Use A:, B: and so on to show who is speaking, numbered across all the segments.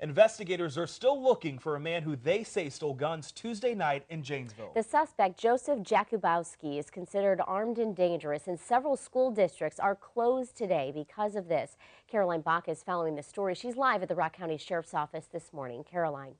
A: Investigators are still looking for a man who they say stole guns Tuesday night in Janesville.
B: The suspect, Joseph Jakubowski, is considered armed and dangerous, and several school districts are closed today because of this. Caroline Bach is following the story. She's live at the Rock County Sheriff's Office this morning. Caroline.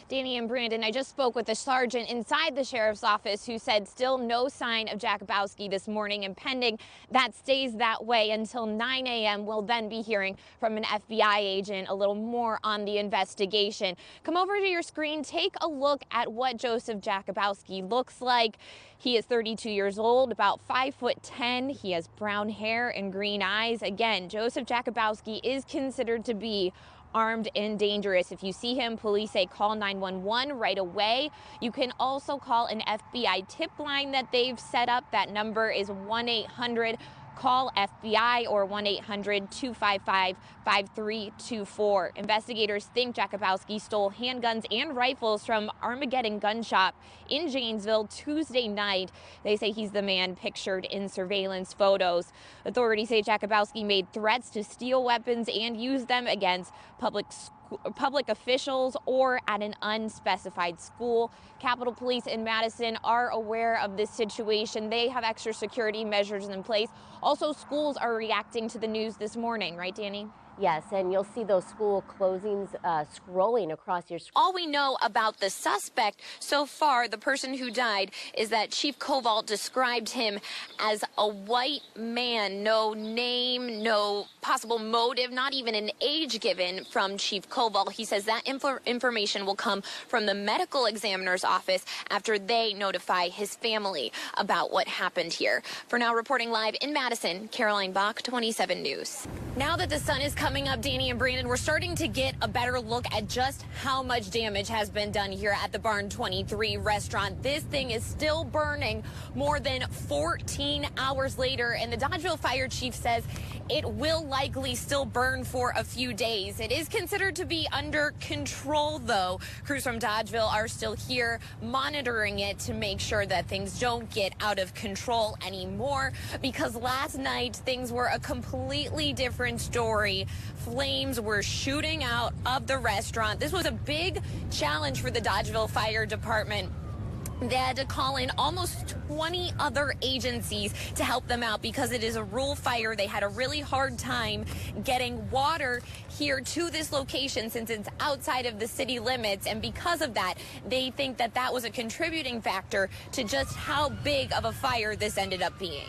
C: Danny and Brandon, I just spoke with the sergeant inside the sheriff's office who said still no sign of Jakubowski this morning, and pending that stays that way until 9 a.m. We'll then be hearing from an FBI agent a little more on the investigation. Come over to your screen, take a look at what Joseph Jakubowski looks like. He is 32 years old, about 5'10". He has brown hair and green eyes. Again, Joseph Jakubowski is considered to be armed and dangerous. If you see him, police say call 911 right away. You can also call an FBI tip line that they've set up. That number is 1-800 call FBI or 1-800-255-5324. Investigators think Jakubowski stole handguns and rifles from Armageddon Gun Shop in Janesville Tuesday night. They say he's the man pictured in surveillance photos. Authorities say Jakubowski made threats to steal weapons and use them against public officials or at an unspecified school. Capitol Police in Madison are aware of this situation. They have extra security measures in place. Also, schools are reacting to the news this morning, right, Danny?
B: Yes, and you'll see those school closings scrolling across your screen.
D: All we know about the suspect so far, the person who died, is that Chief Koval described him as a white man. No name, no possible motive, not even an age given from Chief Koval. He says that information will come from the medical examiner's office after they notify his family about what happened here. For now, reporting live in Madison, Caroline Bach, 27 News. Now that the sun is coming up, Danny and Brandon, we're starting to get a better look at just how much damage has been done here at the Barn 23 restaurant. This thing is still burning more than 14 hours later, and the Dodgeville fire chief says it will likely still burn for a few days. It is considered to be under control, though. Crews from Dodgeville are still here monitoring it to make sure that things don't get out of control anymore, because last night things were a completely different story. Flames were shooting out of the restaurant. This was a big challenge for the Dodgeville Fire Department. They had to call in almost 20 other agencies to help them out because it is a rural fire. They had a really hard time getting water here to this location since it's outside of the city limits. And because of that, they think that that was a contributing factor to just how big of a fire this ended up being.